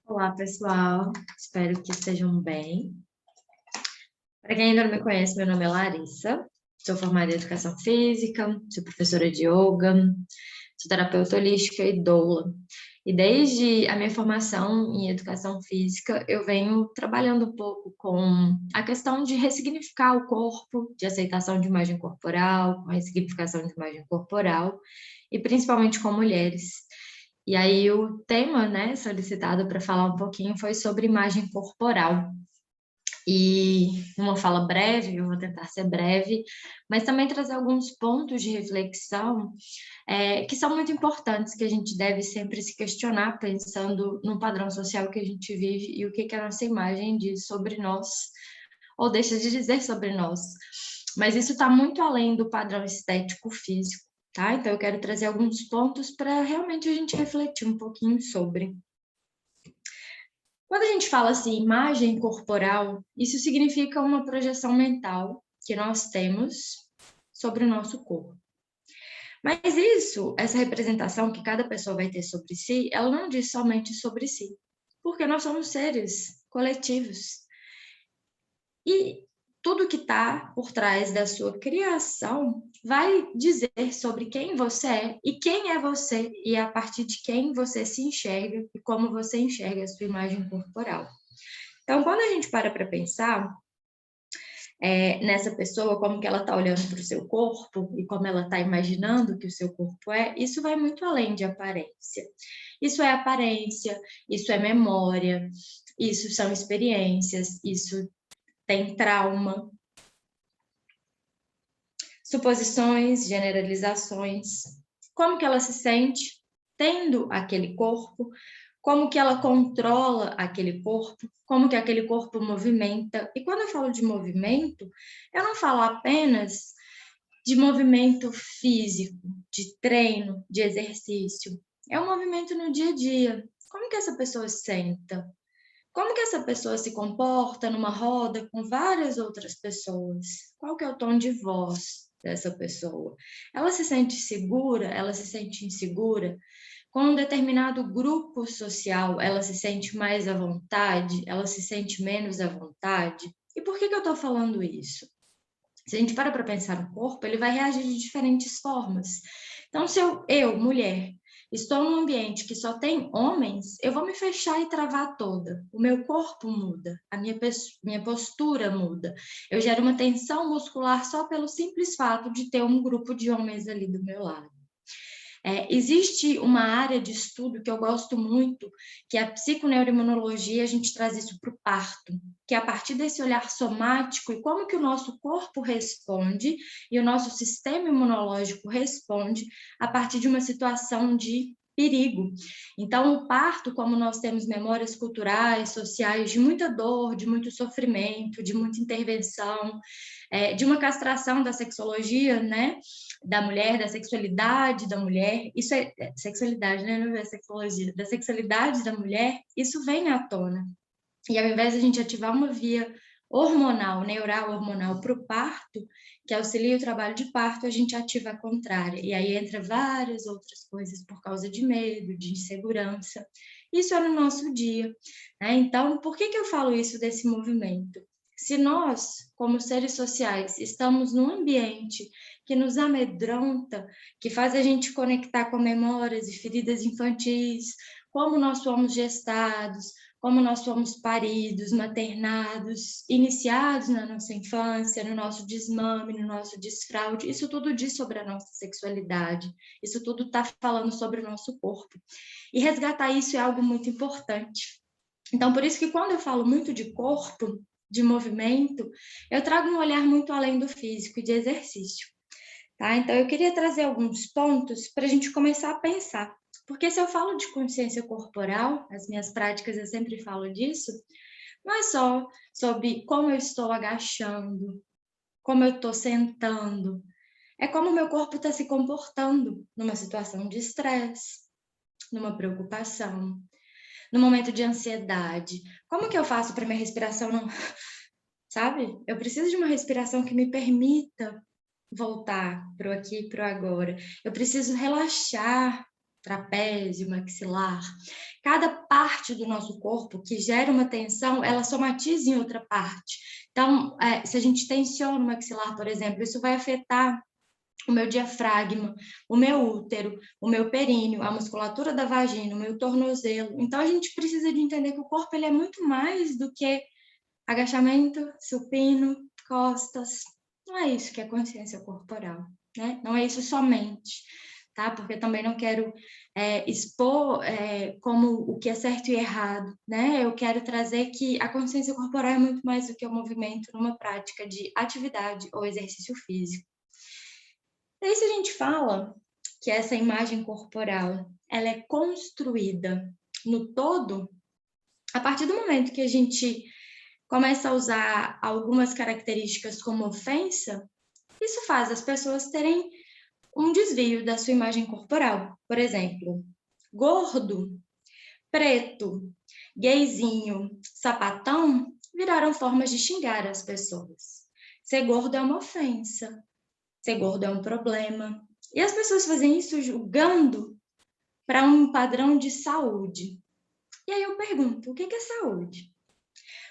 Olá, pessoal. Espero que estejam bem. Para quem ainda não me conhece, meu nome é Larissa. Sou formada em Educação Física, sou professora de Yoga, sou terapeuta holística e doula. E desde a minha formação em Educação Física, eu venho trabalhando um pouco com a questão de ressignificar o corpo, de aceitação de imagem corporal, com ressignificação de imagem corporal, e principalmente com mulheres. E aí o tema, né, solicitado para falar um pouquinho foi sobre imagem corporal. E uma fala breve, eu vou tentar ser breve, mas também trazer alguns pontos de reflexão que são muito importantes, que a gente deve sempre se questionar, pensando no padrão social que a gente vive e o que a nossa imagem diz sobre nós, ou deixa de dizer sobre nós. Mas isso está muito além do padrão estético físico, tá? Então eu quero trazer alguns pontos para realmente a gente refletir um pouquinho sobre. Quando a gente fala assim, imagem corporal, isso significa uma projeção mental que nós temos sobre o nosso corpo. Mas isso, essa representação que cada pessoa vai ter sobre si, ela não diz somente sobre si, porque nós somos seres coletivos. E tudo que está por trás da sua criação vai dizer sobre quem você é e quem é você, e a partir de quem você se enxerga e como você enxerga a sua imagem corporal. Então, quando a gente para pensar nessa pessoa, como que ela está olhando para o seu corpo e como ela está imaginando que o seu corpo é, isso vai muito além de aparência. Isso é aparência, isso é memória, isso são experiências, isso tem trauma, suposições, generalizações, como que ela se sente tendo aquele corpo, como que ela controla aquele corpo, como que aquele corpo movimenta. E quando eu falo de movimento, eu não falo apenas de movimento físico, de treino, de exercício. É um movimento no dia a dia. Como que essa pessoa senta? Como que essa pessoa se comporta numa roda com várias outras pessoas? Qual que é o tom de voz dessa pessoa? Ela se sente segura? Ela se sente insegura? Com um determinado grupo social, ela se sente mais à vontade? Ela se sente menos à vontade? E por que eu estou falando isso? Se a gente para pensar no corpo, ele vai reagir de diferentes formas. Então, se eu, mulher, estou num ambiente que só tem homens, eu vou me fechar e travar toda. O meu corpo muda, a minha postura muda. Eu gero uma tensão muscular só pelo simples fato de ter um grupo de homens ali do meu lado. Existe uma área de estudo que eu gosto muito, que é a psiconeuroimunologia. A gente traz isso para o parto, que é a partir desse olhar somático e como que o nosso corpo responde e o nosso sistema imunológico responde a partir de uma situação de perigo. Então, o parto, como nós temos memórias culturais, sociais, de muita dor, de muito sofrimento, de muita intervenção, de uma castração da sexologia, né, da mulher, da sexualidade da mulher, isso é sexualidade, né, não é sexologia, da sexualidade da mulher, isso vem à tona. E ao invés de a gente ativar uma via hormonal, neural hormonal para o parto, que auxilia o trabalho de parto, a gente ativa a contrária. E aí entra várias outras coisas por causa de medo, de insegurança. Isso é no nosso dia, né? Então, por que eu falo isso desse movimento? Se nós, como seres sociais, estamos num ambiente que nos amedronta, que faz a gente conectar com memórias e feridas infantis, como nós fomos gestados, como nós fomos paridos, maternados, iniciados na nossa infância, no nosso desmame, no nosso desfraude, isso tudo diz sobre a nossa sexualidade, isso tudo está falando sobre o nosso corpo. E resgatar isso é algo muito importante. Então, por isso que quando eu falo muito de corpo, de movimento, eu trago um olhar muito além do físico e de exercício. Tá? Então, eu queria trazer alguns pontos para a gente começar a pensar. Porque se eu falo de consciência corporal, as minhas práticas eu sempre falo disso, não é só sobre como eu estou agachando, como eu estou sentando, é como o meu corpo está se comportando numa situação de estresse, numa preocupação, no momento de ansiedade. Como que eu faço para minha respiração não... Sabe? Eu preciso de uma respiração que me permita voltar para o aqui e para o agora. Eu preciso relaxar trapézio, maxilar. Cada parte do nosso corpo que gera uma tensão, ela somatiza em outra parte. Então, se a gente tensiona o maxilar, por exemplo, isso vai afetar o meu diafragma, o meu útero, o meu períneo, a musculatura da vagina, o meu tornozelo. Então, a gente precisa de entender que o corpo ele é muito mais do que agachamento, supino, costas. Não é isso que é consciência corporal, né? Não é isso somente, tá? Porque também não quero expor como o que é certo e errado, né? Eu quero trazer que a consciência corporal é muito mais do que o movimento numa prática de atividade ou exercício físico. E aí, se a gente fala que essa imagem corporal ela é construída no todo, a partir do momento que a gente começa a usar algumas características como ofensa, isso faz as pessoas terem um desvio da sua imagem corporal. Por exemplo, gordo, preto, gayzinho, sapatão viraram formas de xingar as pessoas. Ser gordo é uma ofensa, ser gordo é um problema. E as pessoas fazem isso julgando para um padrão de saúde. E aí eu pergunto, o que é saúde?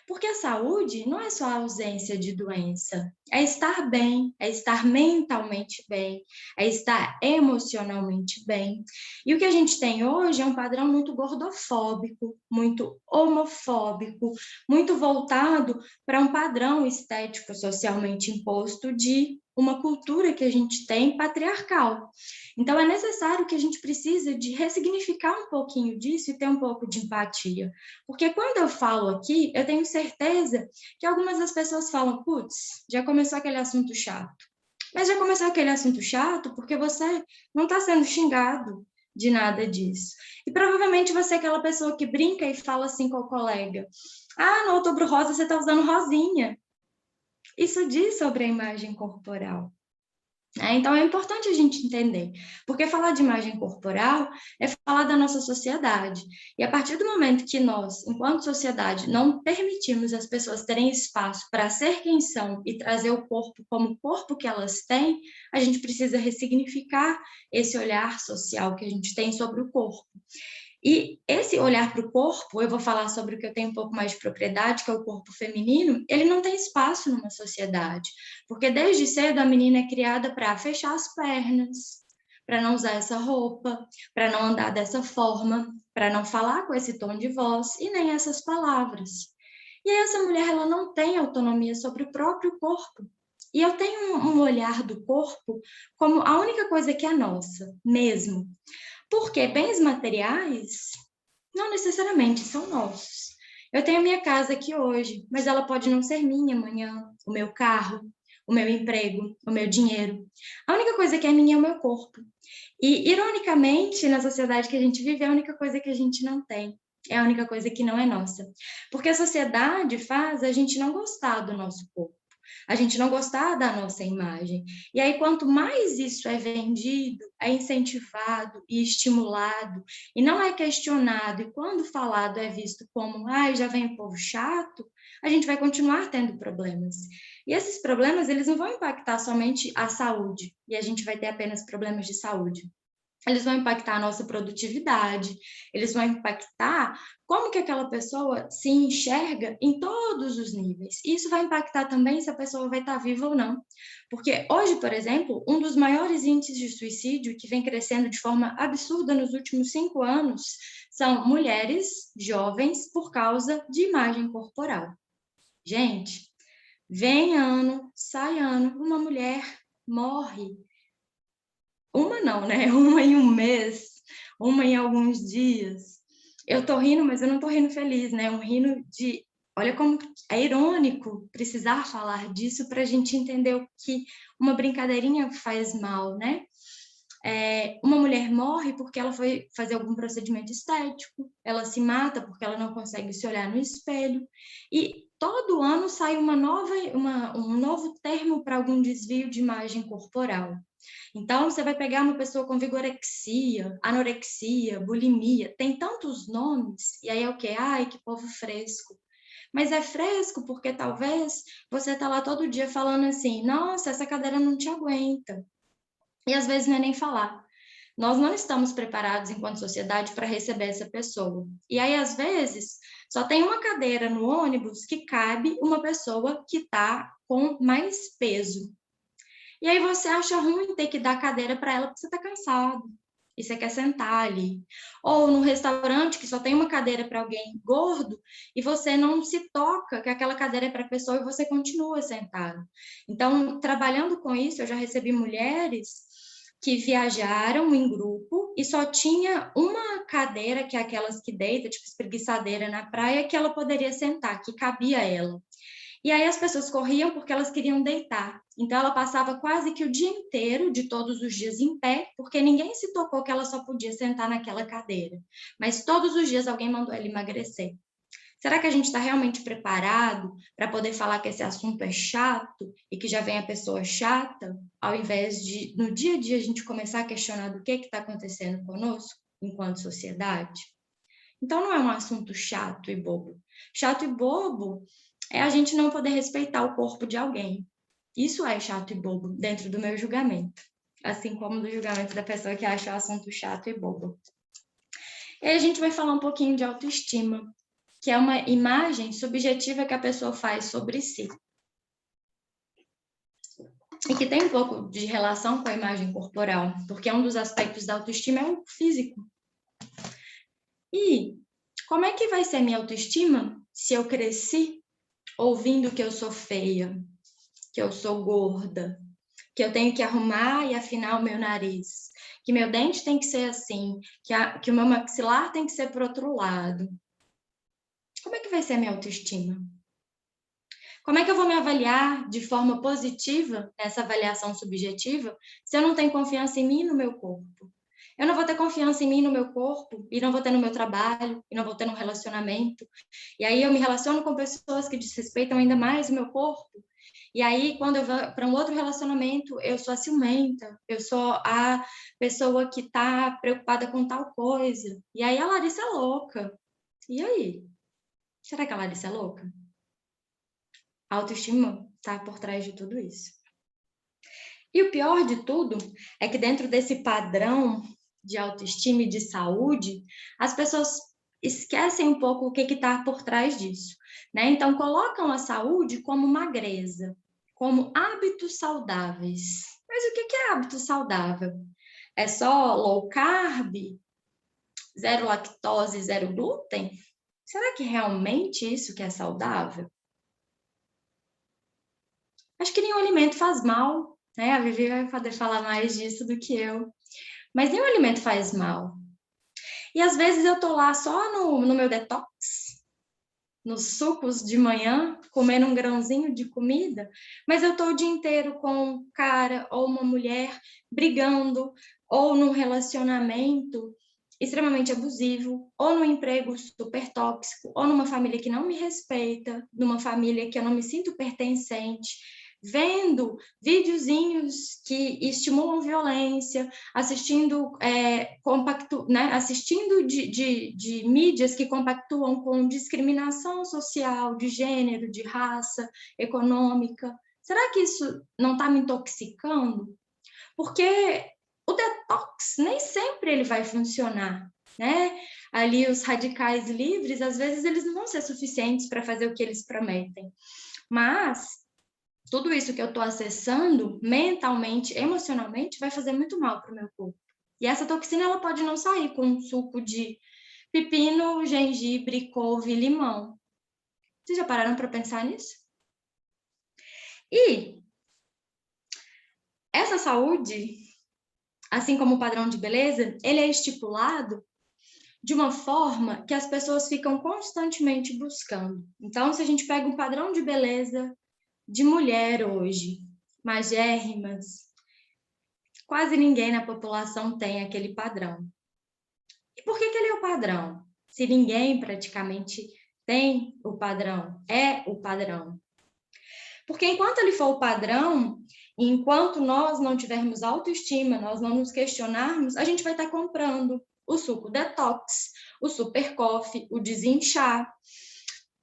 Porque a saúde não é só a ausência de doença, é estar bem, é estar mentalmente bem, é estar emocionalmente bem. E o que a gente tem hoje é um padrão muito gordofóbico, muito homofóbico, muito voltado para um padrão estético socialmente imposto de uma cultura que a gente tem patriarcal. Então, é necessário que a gente precise de ressignificar um pouquinho disso e ter um pouco de empatia. Porque quando eu falo aqui, eu tenho certeza que algumas das pessoas falam, putz, já começou aquele assunto chato. Mas já começou aquele assunto chato porque você não está sendo xingado de nada disso. E provavelmente você é aquela pessoa que brinca e fala assim com o colega, no Outubro Rosa você está usando rosinha. Isso diz sobre a imagem corporal. Então, é importante a gente entender, porque falar de imagem corporal é falar da nossa sociedade. E a partir do momento que nós, enquanto sociedade, não permitimos as pessoas terem espaço para ser quem são e trazer o corpo como o corpo que elas têm, a gente precisa ressignificar esse olhar social que a gente tem sobre o corpo. E esse olhar para o corpo, eu vou falar sobre o que eu tenho um pouco mais de propriedade, que é o corpo feminino, ele não tem espaço numa sociedade, porque desde cedo a menina é criada para fechar as pernas, para não usar essa roupa, para não andar dessa forma, para não falar com esse tom de voz e nem essas palavras. E aí essa mulher ela não tem autonomia sobre o próprio corpo. E eu tenho um olhar do corpo como a única coisa que é nossa, mesmo. Porque bens materiais não necessariamente são nossos. Eu tenho a minha casa aqui hoje, mas ela pode não ser minha amanhã, o meu carro, o meu emprego, o meu dinheiro. A única coisa que é minha é o meu corpo. E, ironicamente, na sociedade que a gente vive, é a única coisa que a gente não tem. É a única coisa que não é nossa. Porque a sociedade faz a gente não gostar do nosso corpo. A gente não gostar da nossa imagem. E aí, quanto mais isso é vendido, é incentivado e estimulado, e não é questionado, e quando falado é visto como, já vem o povo chato, a gente vai continuar tendo problemas. E esses problemas, eles não vão impactar somente a saúde, e a gente vai ter apenas problemas de saúde. Eles vão impactar a nossa produtividade, eles vão impactar como que aquela pessoa se enxerga em todos os níveis. Isso vai impactar também se a pessoa vai estar viva ou não. Porque hoje, por exemplo, um dos maiores índices de suicídio que vem crescendo de forma absurda nos últimos 5 anos são mulheres jovens por causa de imagem corporal. Gente, vem ano, sai ano, uma mulher morre. Uma não, né? Uma em um mês, uma em alguns dias. Eu tô rindo, mas eu não tô rindo feliz, né? Um rindo de... Olha como é irônico precisar falar disso para a gente entender o que uma brincadeirinha faz mal, né? Uma mulher morre porque ela foi fazer algum procedimento estético, ela se mata porque ela não consegue se olhar no espelho, e todo ano sai um novo termo para algum desvio de imagem corporal. Então, você vai pegar uma pessoa com vigorexia, anorexia, bulimia, tem tantos nomes, e aí é o quê? Ai, que povo fresco. Mas é fresco porque talvez você está lá todo dia falando assim, nossa, essa cadeira não te aguenta. E às vezes não é nem falar. Nós não estamos preparados enquanto sociedade para receber essa pessoa. E aí, às vezes, só tem uma cadeira no ônibus que cabe uma pessoa que está com mais peso. E aí você acha ruim ter que dar cadeira para ela porque você está cansado e você quer sentar ali. Ou no restaurante que só tem uma cadeira para alguém gordo e você não se toca que aquela cadeira é para a pessoa e você continua sentado. Então, trabalhando com isso, eu já recebi mulheres que viajaram em grupo e só tinha uma cadeira, que é aquelas que deita, tipo espreguiçadeira na praia, que ela poderia sentar, que cabia a ela. E aí as pessoas corriam porque elas queriam deitar. Então ela passava quase que o dia inteiro, de todos os dias em pé, porque ninguém se tocou que ela só podia sentar naquela cadeira. Mas todos os dias alguém mandou ela emagrecer. Será que a gente está realmente preparado para poder falar que esse assunto é chato e que já vem a pessoa chata, ao invés de, no dia a dia, a gente começar a questionar do que está acontecendo conosco enquanto sociedade? Então, não é um assunto chato e bobo. Chato e bobo é a gente não poder respeitar o corpo de alguém. Isso é chato e bobo dentro do meu julgamento, assim como do julgamento da pessoa que acha o assunto chato e bobo. E aí a gente vai falar um pouquinho de autoestima, que é uma imagem subjetiva que a pessoa faz sobre si. E que tem um pouco de relação com a imagem corporal, porque um dos aspectos da autoestima é o físico. E como é que vai ser minha autoestima se eu cresci ouvindo que eu sou feia, que eu sou gorda, que eu tenho que arrumar e afinar o meu nariz, que meu dente tem que ser assim, que o meu maxilar tem que ser para o outro lado? Como é que vai ser a minha autoestima? Como é que eu vou me avaliar de forma positiva nessa avaliação subjetiva se eu não tenho confiança em mim e no meu corpo? Eu não vou ter confiança em mim e no meu corpo, e não vou ter no meu trabalho, e não vou ter no relacionamento. E aí eu me relaciono com pessoas que desrespeitam ainda mais o meu corpo. E aí, quando eu vou para um outro relacionamento, eu sou a ciumenta, eu sou a pessoa que está preocupada com tal coisa. E aí a Larissa é louca. E aí? Será que a Larissa é louca? A autoestima está por trás de tudo isso. E o pior de tudo é que dentro desse padrão de autoestima e de saúde, as pessoas esquecem um pouco o que está por trás disso, né? Então, colocam a saúde como magreza, como hábitos saudáveis. Mas o que é hábito saudável? É só low carb, zero lactose, zero glúten? Será que realmente isso que é saudável? Acho que nenhum alimento faz mal, né? A Vivi vai poder falar mais disso do que eu. Mas nenhum alimento faz mal. E às vezes eu tô lá só no meu detox, nos sucos de manhã, comendo um grãozinho de comida, mas eu tô o dia inteiro com um cara ou uma mulher brigando, ou num relacionamento extremamente abusivo, ou num emprego super tóxico, ou numa família que não me respeita, numa família que eu não me sinto pertencente, vendo videozinhos que estimulam violência, assistindo assistindo de mídias que compactuam com discriminação social, de gênero, de raça, econômica. Será que isso não está me intoxicando? Porque o detox nem sempre ele vai funcionar, né? Ali os radicais livres, às vezes eles não vão ser suficientes para fazer o que eles prometem. Mas tudo isso que eu estou acessando mentalmente, emocionalmente, vai fazer muito mal para o meu corpo. E essa toxina ela pode não sair com um suco de pepino, gengibre, couve e limão. Vocês já pararam para pensar nisso? E essa saúde, assim como o padrão de beleza, ele é estipulado de uma forma que as pessoas ficam constantemente buscando. Então, se a gente pega um padrão de beleza de mulher hoje, magérrimas, quase ninguém na população tem aquele padrão. E por que ele é o padrão? Se ninguém praticamente tem o padrão, é o padrão. Porque enquanto ele for o padrão, enquanto nós não tivermos autoestima, nós não nos questionarmos, a gente vai estar comprando o suco detox, o super coffee, o desinchar,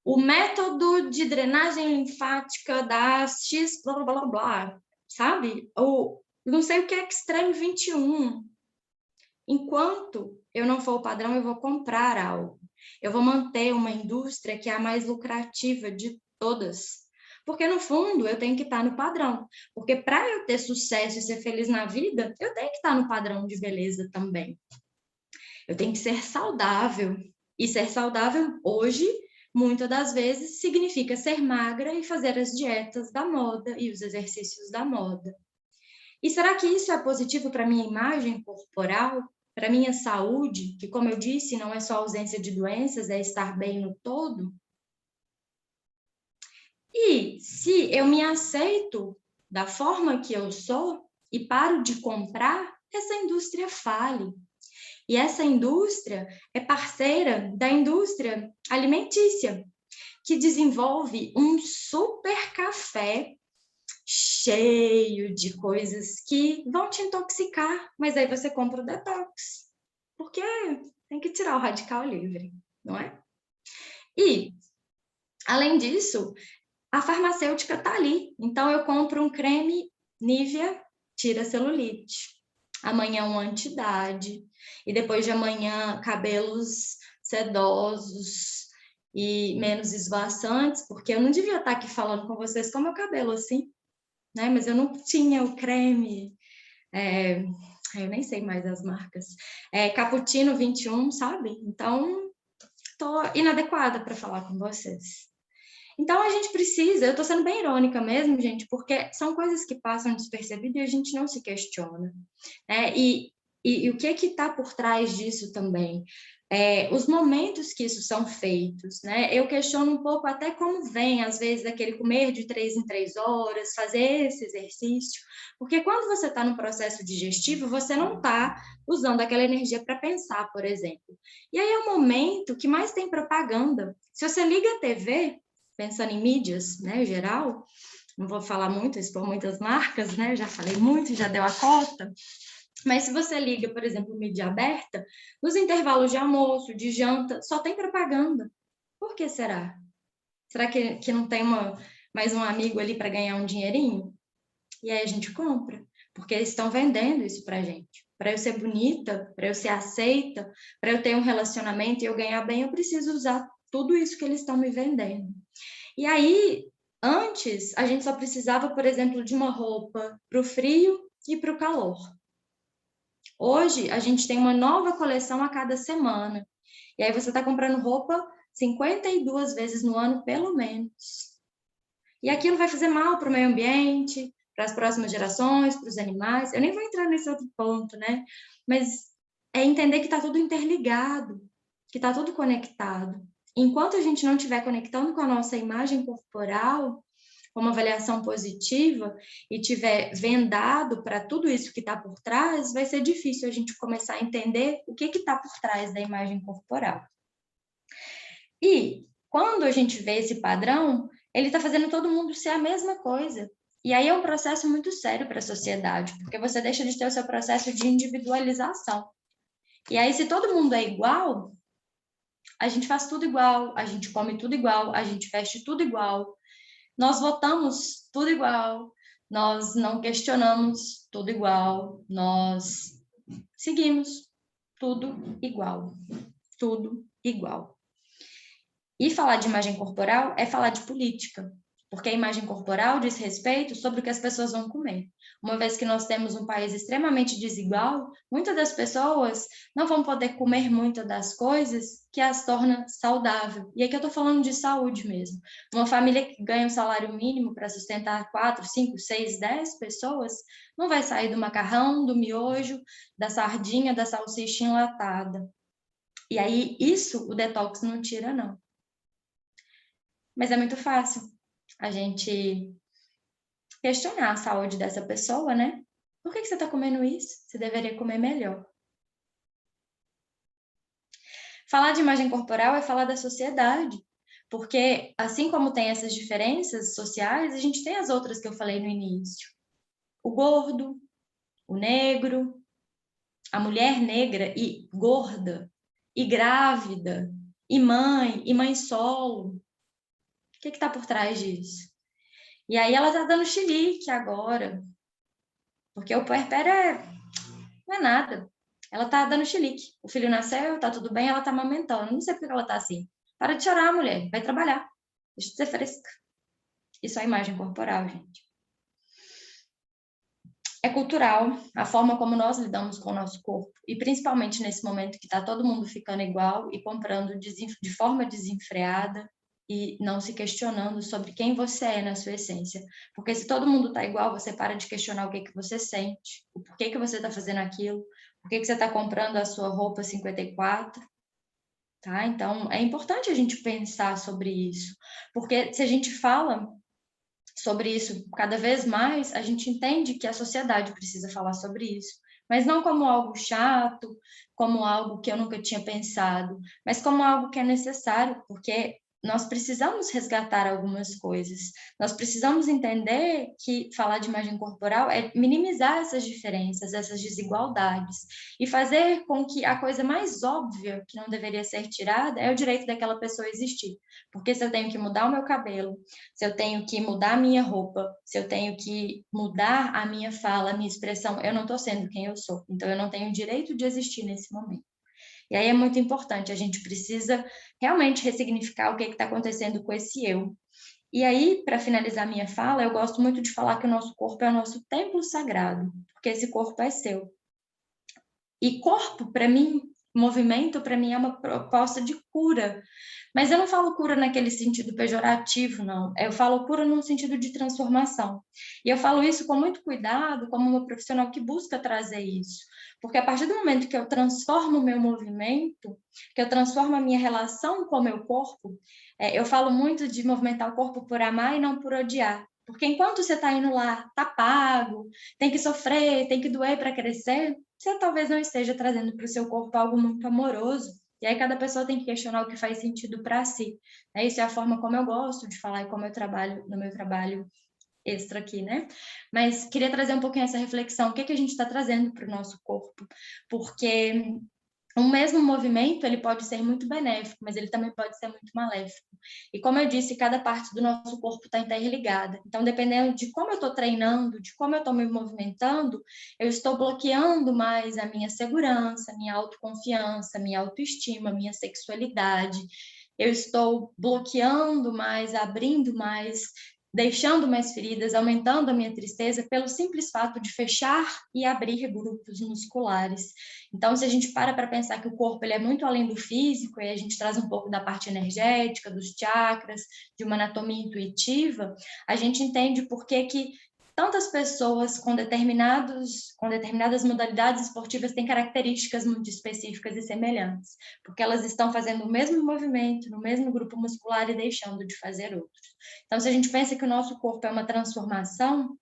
o método de drenagem linfática da X, blá, blá, blá, blá, sabe? O não sei o que é Extreme 21. Enquanto eu não for o padrão, eu vou comprar algo. Eu vou manter uma indústria que é a mais lucrativa de todas. Porque, no fundo, eu tenho que estar no padrão. Porque para eu ter sucesso e ser feliz na vida, eu tenho que estar no padrão de beleza também. Eu tenho que ser saudável. E ser saudável hoje, muitas das vezes, significa ser magra e fazer as dietas da moda e os exercícios da moda. E será que isso é positivo para a minha imagem corporal, para a minha saúde, que, como eu disse, não é só ausência de doenças, é estar bem no todo? E se eu me aceito da forma que eu sou e paro de comprar, essa indústria fale. E essa indústria é parceira da indústria alimentícia, que desenvolve um super café cheio de coisas que vão te intoxicar, mas aí você compra o detox, porque tem que tirar o radical livre, não é? E, além disso, a farmacêutica está ali. Então, eu compro um creme Nivea, tira celulite. Amanhã um anti-idade. E depois de amanhã, cabelos sedosos e menos esvoaçantes, porque eu não devia estar aqui falando com vocês com meu cabelo assim, né? Mas eu não tinha o creme, eu nem sei mais as marcas, Cappuccino 21, sabe? Então, estou inadequada para falar com vocês. Então, a gente precisa, eu estou sendo bem irônica mesmo, gente, porque são coisas que passam despercebidas e a gente não se questiona, né? E o que está por trás disso também? Os momentos que isso são feitos, né? Eu questiono um pouco até como vem, às vezes, aquele comer de 3 em 3 horas, fazer esse exercício, porque quando você está no processo digestivo, você não está usando aquela energia para pensar, por exemplo. E aí é o momento que mais tem propaganda. Se você liga a TV, pensando em mídias, né, em geral, não vou falar muito, expor muitas marcas, né, já falei muito, já deu a cota, mas se você liga, por exemplo, mídia aberta, nos intervalos de almoço, de janta, só tem propaganda. Por que será? Será que não tem mais um amigo ali para ganhar um dinheirinho? E aí a gente compra, porque eles estão vendendo isso para gente. Para eu ser bonita, para eu ser aceita, para eu ter um relacionamento e eu ganhar bem, eu preciso usar tudo isso que eles estão me vendendo. E aí, antes, a gente só precisava, por exemplo, de uma roupa para o frio e para o calor. Hoje, a gente tem uma nova coleção a cada semana. E aí, você está comprando roupa 52 vezes no ano, pelo menos. E aquilo vai fazer mal para o meio ambiente, para as próximas gerações, para os animais. Eu nem vou entrar nesse outro ponto, né? Mas é entender que está tudo interligado, que está tudo conectado. Enquanto a gente não estiver conectando com a nossa imagem corporal, com uma avaliação positiva, e tiver vendado para tudo isso que está por trás, vai ser difícil a gente começar a entender o que está por trás da imagem corporal. E quando a gente vê esse padrão, ele está fazendo todo mundo ser a mesma coisa. E aí é um processo muito sério para a sociedade, porque você deixa de ter o seu processo de individualização. E aí, se todo mundo é igual, a gente faz tudo igual, a gente come tudo igual, a gente veste tudo igual, nós votamos tudo igual, nós não questionamos tudo igual, nós seguimos tudo igual, tudo igual. E falar de imagem corporal é falar de política, porque a imagem corporal diz respeito sobre o que as pessoas vão comer. Uma vez que nós temos um país extremamente desigual, muitas das pessoas não vão poder comer muitas das coisas que as torna saudável. E aqui eu estou falando de saúde mesmo. Uma família que ganha um salário mínimo para sustentar 4, 5, 6, 10 pessoas, não vai sair do macarrão, do miojo, da sardinha, da salsicha enlatada. E aí, isso o detox não tira, não. Mas é muito fácil a gente questionar a saúde dessa pessoa, né? Por que você está comendo isso? Você deveria comer melhor. Falar de imagem corporal é falar da sociedade, porque assim como tem essas diferenças sociais, a gente tem as outras que eu falei no início. O gordo, o negro, a mulher negra e gorda, e grávida, e mãe solo. O que está por trás disso? E aí ela tá dando chilique agora, porque o puerpério não é nada. Ela tá dando chilique. O filho nasceu, tá tudo bem, ela tá amamentando. Não sei por que ela tá assim. Para de chorar, mulher. Vai trabalhar. Deixa de ser fresca. Isso é imagem corporal, gente. É cultural a forma como nós lidamos com o nosso corpo. E principalmente nesse momento que tá todo mundo ficando igual e comprando de forma desenfreada e não se questionando sobre quem você é na sua essência. Porque se todo mundo tá igual, você para de questionar o que que você sente, o porquê que você tá fazendo aquilo, por que que você tá comprando a sua roupa 54, tá? Então, é importante a gente pensar sobre isso, porque se a gente fala sobre isso cada vez mais, a gente entende que a sociedade precisa falar sobre isso, mas não como algo chato, como algo que eu nunca tinha pensado, mas como algo que é necessário, porque nós precisamos resgatar algumas coisas. Nós precisamos entender que falar de imagem corporal é minimizar essas diferenças, essas desigualdades, e fazer com que a coisa mais óbvia que não deveria ser tirada é o direito daquela pessoa existir. Porque se eu tenho que mudar o meu cabelo, se eu tenho que mudar a minha roupa, se eu tenho que mudar a minha fala, a minha expressão, eu não estou sendo quem eu sou. Então, eu não tenho direito de existir nesse momento. E aí é muito importante, a gente precisa realmente ressignificar o que está acontecendo com esse eu. E aí, para finalizar minha fala, eu gosto muito de falar que o nosso corpo é o nosso templo sagrado, porque esse corpo é seu. E corpo, para mim, movimento, para mim, é uma proposta de cura. Mas eu não falo cura naquele sentido pejorativo, não. Eu falo cura num sentido de transformação. E eu falo isso com muito cuidado, como uma profissional que busca trazer isso. Porque a partir do momento que eu transformo o meu movimento, que eu transformo a minha relação com o meu corpo, eu falo muito de movimentar o corpo por amar e não por odiar. Porque enquanto você está indo lá, tá pago, tem que sofrer, tem que doer para crescer, você talvez não esteja trazendo para o seu corpo algo muito amoroso. E aí cada pessoa tem que questionar o que faz sentido para si. Isso é a forma como eu gosto de falar e como eu trabalho no meu trabalho extra aqui, né? Mas queria trazer um pouquinho essa reflexão, o que a gente está trazendo para o nosso corpo, porque um mesmo movimento, ele pode ser muito benéfico, mas ele também pode ser muito maléfico. E como eu disse, cada parte do nosso corpo está interligada. Então, dependendo de como eu estou treinando, de como eu estou me movimentando, eu estou bloqueando mais a minha segurança, minha autoconfiança, minha autoestima, minha sexualidade. Eu estou bloqueando mais, abrindo mais, deixando mais feridas, aumentando a minha tristeza pelo simples fato de fechar e abrir grupos musculares. Então, se a gente para pensar que o corpo ele é muito além do físico, e a gente traz um pouco da parte energética, dos chakras, de uma anatomia intuitiva, a gente entende por que tantas pessoas com determinadas modalidades esportivas têm características muito específicas e semelhantes, porque elas estão fazendo o mesmo movimento, no mesmo grupo muscular e deixando de fazer outros. Então, se a gente pensa que o nosso corpo é uma transformação,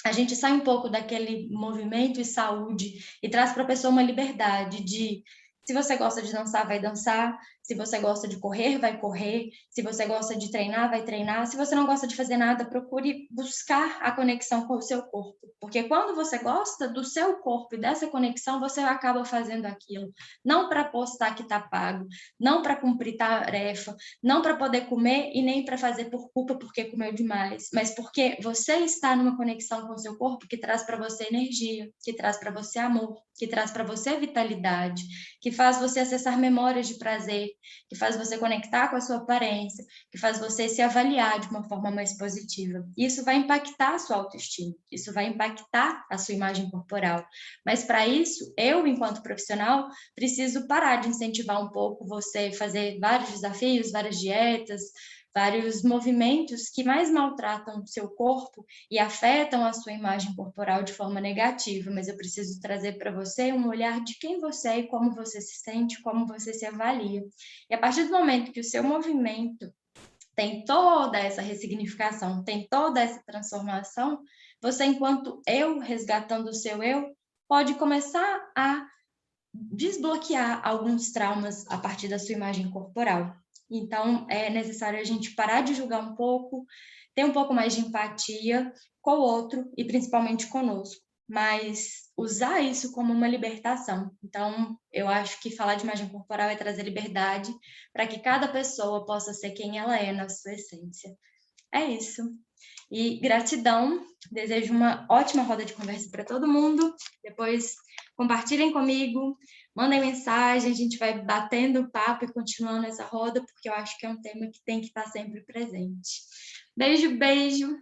a gente sai um pouco daquele movimento e saúde e traz para a pessoa uma liberdade de, se você gosta de dançar, vai dançar, se você gosta de correr, vai correr, se você gosta de treinar, vai treinar, se você não gosta de fazer nada, procure buscar a conexão com o seu corpo, porque quando você gosta do seu corpo e dessa conexão, você acaba fazendo aquilo, não para postar que está pago, não para cumprir tarefa, não para poder comer e nem para fazer por culpa porque comeu demais, mas porque você está numa conexão com o seu corpo que traz para você energia, que traz para você amor, que traz para você vitalidade, que faz você acessar memórias de prazer, que faz você conectar com a sua aparência, que faz você se avaliar de uma forma mais positiva. Isso vai impactar a sua autoestima, isso vai impactar a sua imagem corporal. Mas para isso, eu, enquanto profissional, preciso parar de incentivar um pouco você fazer vários desafios, várias dietas, vários movimentos que mais maltratam o seu corpo e afetam a sua imagem corporal de forma negativa, mas eu preciso trazer para você um olhar de quem você é e como você se sente, como você se avalia. E a partir do momento que o seu movimento tem toda essa ressignificação, tem toda essa transformação, você, enquanto eu, resgatando o seu eu, pode começar a desbloquear alguns traumas a partir da sua imagem corporal. Então, é necessário a gente parar de julgar um pouco, ter um pouco mais de empatia com o outro e principalmente conosco, mas usar isso como uma libertação. Então, eu acho que falar de imagem corporal é trazer liberdade para que cada pessoa possa ser quem ela é na sua essência. É isso. E gratidão, desejo uma ótima roda de conversa para todo mundo. Depois compartilhem comigo, mandem mensagem, a gente vai batendo papo e continuando essa roda, porque eu acho que é um tema que tem que estar sempre presente. Beijo, beijo!